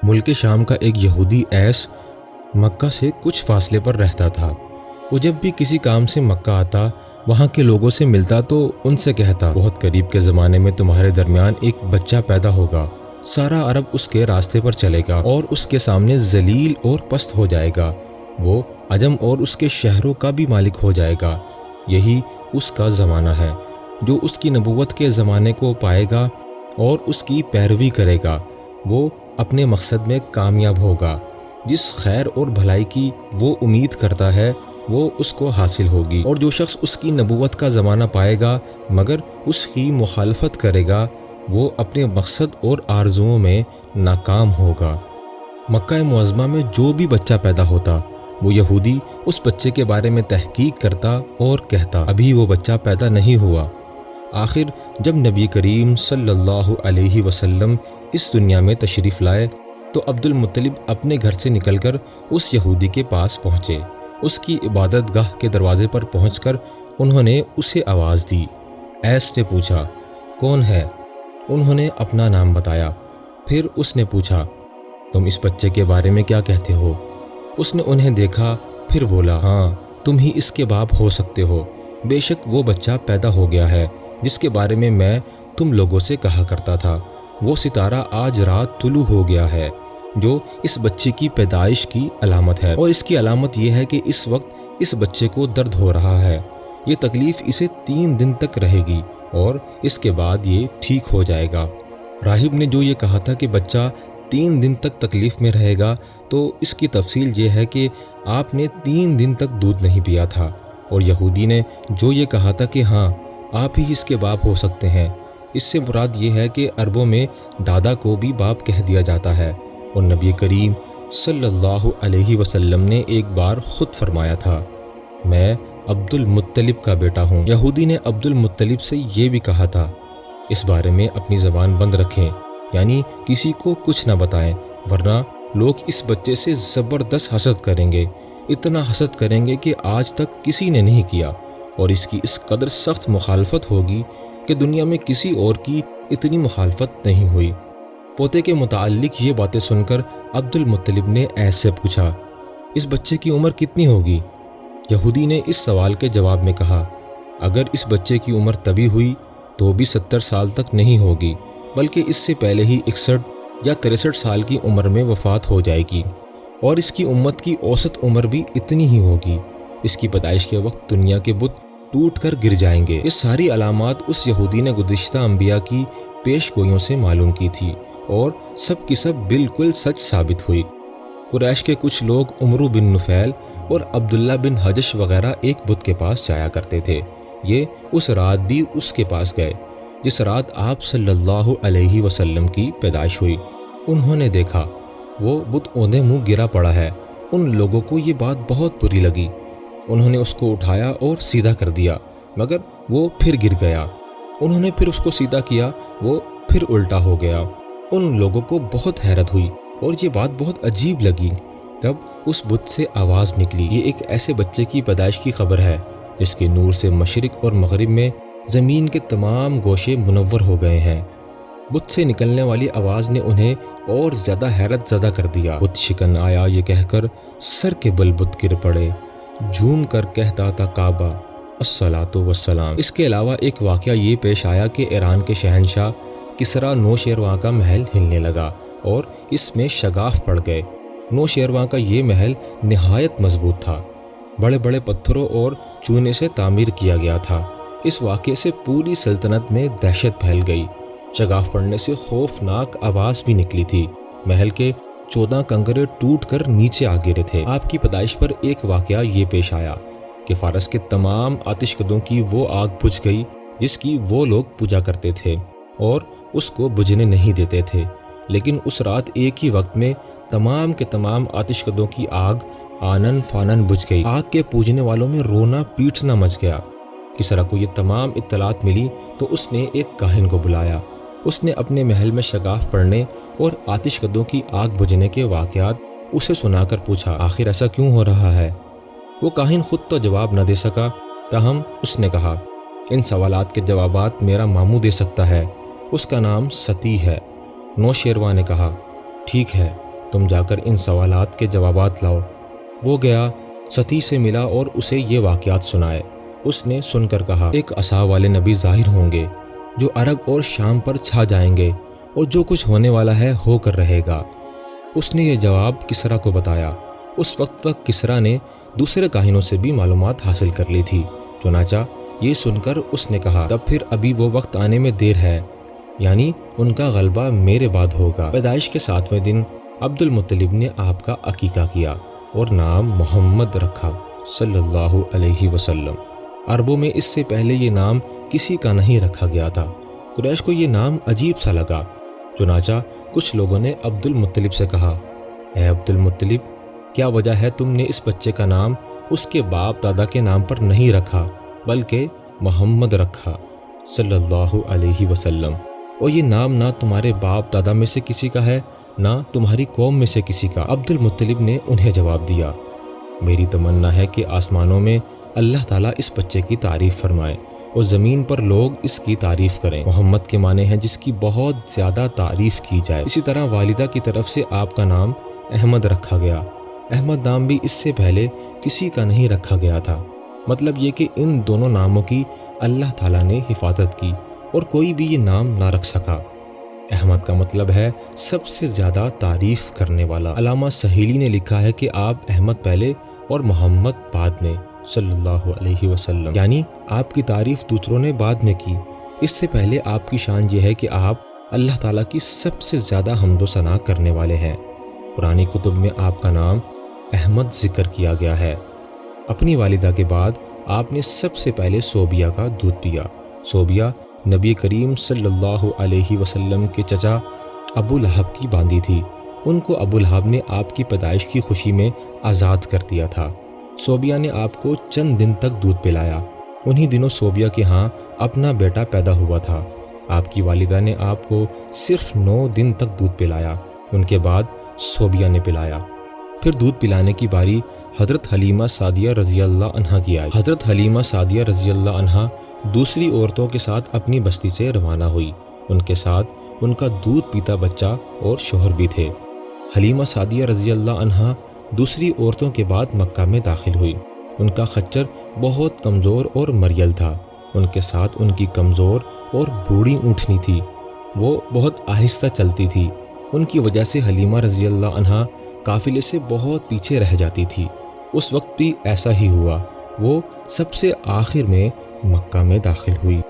ملک شام کا ایک یہودی ایس مکہ سے کچھ فاصلے پر رہتا تھا۔ وہ جب بھی کسی کام سے مکہ آتا، وہاں کے لوگوں سے ملتا تو ان سے کہتا، بہت قریب کے زمانے میں تمہارے درمیان ایک بچہ پیدا ہوگا، سارا عرب اس کے راستے پر چلے گا اور اس کے سامنے ذلیل اور پست ہو جائے گا، وہ عجم اور اس کے شہروں کا بھی مالک ہو جائے گا۔ یہی اس کا زمانہ ہے۔ جو اس کی نبوت کے زمانے کو پائے گا اور اس کی پیروی کرے گا، وہ اپنے مقصد میں کامیاب ہوگا۔ جس خیر اور بھلائی کی وہ امید کرتا ہے وہ اس کو حاصل ہوگی، اور جو شخص اس کی نبوت کا زمانہ پائے گا مگر اس کی مخالفت کرے گا، وہ اپنے مقصد اور آرزوؤں میں ناکام ہوگا۔ مکہ معظمہ میں جو بھی بچہ پیدا ہوتا، وہ یہودی اس بچے کے بارے میں تحقیق کرتا اور کہتا، ابھی وہ بچہ پیدا نہیں ہوا۔ آخر جب نبی کریم صلی اللہ علیہ وسلم اس دنیا میں تشریف لائے تو عبد المطلب اپنے گھر سے نکل کر اس یہودی کے پاس پہنچے۔ اس کی عبادت گاہ کے دروازے پر پہنچ کر انہوں نے اسے آواز دی۔ ایس نے پوچھا، کون ہے؟ انہوں نے اپنا نام بتایا۔ پھر اس نے پوچھا، تم اس بچے کے بارے میں کیا کہتے ہو؟ اس نے انہیں دیکھا، پھر بولا، ہاں تم ہی اس کے باپ ہو سکتے ہو۔ بے شک وہ بچہ پیدا ہو گیا ہے جس کے بارے میں تم لوگوں سے کہا کرتا تھا۔ وہ ستارہ آج رات طلوع ہو گیا ہے جو اس بچے کی پیدائش کی علامت ہے، اور اس کی علامت یہ ہے کہ اس وقت اس بچے کو درد ہو رہا ہے۔ یہ تکلیف اسے 3 دن تک رہے گی اور اس کے بعد یہ ٹھیک ہو جائے گا۔ راہب نے جو یہ کہا تھا کہ بچہ 3 دن تک تکلیف میں رہے گا، تو اس کی تفصیل یہ ہے کہ آپ نے 3 دن تک دودھ نہیں پیا تھا، اور یہودی نے جو یہ کہا تھا کہ ہاں آپ ہی اس کے باپ ہو سکتے ہیں، اس سے مراد یہ ہے کہ عربوں میں دادا کو بھی باپ کہہ دیا جاتا ہے، اور نبی کریم صلی اللہ علیہ وسلم نے ایک بار خود فرمایا تھا، میں عبد المطلب کا بیٹا ہوں۔ یہودی نے عبد المطلب سے یہ بھی کہا تھا، اس بارے میں اپنی زبان بند رکھیں، یعنی کسی کو کچھ نہ بتائیں، ورنہ لوگ اس بچے سے زبردست حسد کریں گے، اتنا حسد کریں گے کہ آج تک کسی نے نہیں کیا، اور اس کی اس قدر سخت مخالفت ہوگی کہ دنیا میں کسی اور کی اتنی مخالفت نہیں ہوئی۔ پوتے کے متعلق یہ باتیں سن کر عبد المطلب نے ایس سے پوچھا، اس بچے کی عمر کتنی ہوگی؟ یہودی نے اس سوال کے جواب میں کہا، اگر اس بچے کی عمر تبھی ہوئی تو بھی 70 سال تک نہیں ہوگی، بلکہ اس سے پہلے ہی 61 یا 63 سال کی عمر میں وفات ہو جائے گی، اور اس کی امت کی اوسط عمر بھی اتنی ہی ہوگی۔ اس کی پیدائش کے وقت دنیا کے بت ٹوٹ کر گر جائیں گے۔ یہ ساری علامات اس یہودی نے گزشتہ انبیاء کی پیش گوئیوں سے معلوم کی تھی، اور سب کی سب بالکل سچ ثابت ہوئی۔ قریش کے کچھ لوگ عمرو بن نفیل اور عبداللہ بن حجش وغیرہ ایک بت کے پاس جایا کرتے تھے۔ یہ اس رات بھی اس کے پاس گئے جس رات آپ صلی اللہ علیہ وسلم کی پیدائش ہوئی۔ انہوں نے دیکھا وہ بت اوندے منہ گرا پڑا ہے۔ ان لوگوں کو یہ بات بہت بری لگی۔ انہوں نے اس کو اٹھایا اور سیدھا کر دیا، مگر وہ پھر گر گیا۔ انہوں نے پھر اس کو سیدھا کیا، وہ پھر الٹا ہو گیا۔ ان لوگوں کو بہت حیرت ہوئی اور یہ بات بہت عجیب لگی۔ تب اس بت سے آواز نکلی، یہ ایک ایسے بچے کی پیدائش کی خبر ہے جس کے نور سے مشرق اور مغرب میں زمین کے تمام گوشے منور ہو گئے ہیں۔ بت سے نکلنے والی آواز نے انہیں اور زیادہ حیرت زدہ کر دیا۔ بت شکن آیا یہ کہہ کر سر کے بل بت گر پڑے، جھوم کر کہتا تھا کعبہ الصلاۃ والسلام۔ اس کے علاوہ ایک واقعہ یہ پیش آیا کہ ایران کے شہنشاہ کسریٰ نوشیروان کا محل ہلنے لگا اور اس میں شگاف پڑ گئے۔ نوشیروان کا یہ محل نہایت مضبوط تھا، بڑے بڑے پتھروں اور چونے سے تعمیر کیا گیا تھا۔ اس واقعے سے پوری سلطنت میں دہشت پھیل گئی۔ شگاف پڑنے سے خوفناک آواز بھی نکلی تھی۔ محل کے 14 کنگرے ٹوٹ کر نیچے آ گرے تھے۔ آپ کی پیدائش پر ایک واقعہ یہ پیش آیا کہ فارس کے تمام آتش کدوں کی وہ آگ بجھ گئی جس کی وہ لوگ پوجا کرتے تھے اور اس کو بجھنے نہیں دیتے تھے، لیکن اس رات ایک ہی وقت میں تمام کے تمام آتش کدوں کی آگ آنن فانن بجھ گئی۔ آگ کے پوجنے والوں میں رونا پیٹنا مچ گیا۔ کسریٰ کو یہ تمام اطلاعات ملی تو اس نے ایک کاہن کو بلایا۔ اس نے اپنے محل میں شگاف پڑنے اور آتش کدوں کی آگ بجھنے کے واقعات اسے سنا کر پوچھا، آخر ایسا کیوں ہو رہا ہے؟ وہ کاہن خود تو جواب نہ دے سکا، تاہم اس نے کہا، ان سوالات کے جوابات میرا ماموں دے سکتا ہے، اس کا نام ستی ہے۔ نوشیروان نے کہا، ٹھیک ہے، تم جا کر ان سوالات کے جوابات لاؤ۔ وہ گیا، ستی سے ملا اور اسے یہ واقعات سنائے۔ اس نے سن کر کہا، ایک عصا والے نبی ظاہر ہوں گے جو عرب اور شام پر چھا جائیں گے، اور جو کچھ ہونے والا ہے ہو کر رہے گا۔ اس نے یہ جواب کسریٰ کو بتایا۔ اس وقت تک کسریٰ نے دوسرے کاہنوں سے بھی معلومات حاصل کر لی تھی۔ چنانچہ یہ سن کر اس نے کہا، تب پھر ابھی وہ وقت آنے میں دیر ہے، یعنی ان کا غلبہ میرے بعد ہوگا۔ پیدائش کے 7ویں دن عبد المطلب نے آپ کا عقیقہ کیا اور نام محمد رکھا صلی اللہ علیہ وسلم۔ عربوں میں اس سے پہلے یہ نام کسی کا نہیں رکھا گیا تھا۔ قریش کو یہ نام عجیب سا لگا، چنانچہ کچھ لوگوں نے عبد المطلب سے کہا، اے عبد المطلب، کیا وجہ ہے تم نے اس بچے کا نام اس کے باپ دادا کے نام پر نہیں رکھا بلکہ محمد رکھا صلی اللہ علیہ وسلم؟ اور یہ نام نہ تمہارے باپ دادا میں سے کسی کا ہے نہ تمہاری قوم میں سے کسی کا۔ عبد المطلب نے انہیں جواب دیا، میری تمنا ہے کہ آسمانوں میں اللہ تعالیٰ اس بچے کی تعریف فرمائے اور زمین پر لوگ اس کی تعریف کریں۔ محمد کے معنی ہیں جس کی بہت زیادہ تعریف کی جائے۔ اسی طرح والدہ کی طرف سے آپ کا نام احمد رکھا گیا۔ احمد نام بھی اس سے پہلے کسی کا نہیں رکھا گیا تھا۔ مطلب یہ کہ ان دونوں ناموں کی اللہ تعالیٰ نے حفاظت کی اور کوئی بھی یہ نام نہ رکھ سکا۔ احمد کا مطلب ہے سب سے زیادہ تعریف کرنے والا۔ علامہ سہیلی نے لکھا ہے کہ آپ احمد پہلے اور محمد بعد میں صلی اللہ علیہ وسلم، یعنی آپ کی تعریف دوسروں نے بعد میں کی۔ اس سے پہلے آپ کی شان یہ ہے کہ آپ اللہ تعالیٰ کی سب سے زیادہ حمد و ثنا کرنے والے ہیں۔ پرانی کتب میں آپ کا نام احمد ذکر کیا گیا ہے۔ اپنی والدہ کے بعد آپ نے سب سے پہلے صوبیہ کا دودھ پیا۔ صوبیہ نبی کریم صلی اللہ علیہ وسلم کے چچا ابو لہب کی باندی تھی۔ ان کو ابو لہب نے آپ کی پیدائش کی خوشی میں آزاد کر دیا تھا۔ صوبیہ نے آپ کو چند دن تک دودھ پلایا۔ انہی دنوں صوبیہ کے ہاں اپنا بیٹا پیدا ہوا تھا۔ آپ کی والدہ نے آپ کو صرف 9 دن تک دودھ پلایا۔ ان کے بعد صوبیہ نے پلایا۔ پھر دودھ پلانے کی باری حضرت حلیمہ سعدیہ رضی اللہ عنہا کی آئی۔ حضرت حلیمہ سعدیہ رضی اللہ عنہا دوسری عورتوں کے ساتھ اپنی بستی سے روانہ ہوئی۔ ان کے ساتھ ان کا دودھ پیتا بچہ اور شوہر بھی تھے۔ حلیمہ سعدیہ رضی اللہ عنہا دوسری عورتوں کے بعد مکہ میں داخل ہوئی۔ ان کا خچر بہت کمزور اور مریل تھا۔ ان کے ساتھ ان کی کمزور اور بوڑھی اونٹنی تھی۔ وہ بہت آہستہ چلتی تھی۔ ان کی وجہ سے حلیمہ رضی اللہ عنہا قافلے سے بہت پیچھے رہ جاتی تھی۔ اس وقت بھی ایسا ہی ہوا۔ وہ سب سے آخر میں مکہ میں داخل ہوئی۔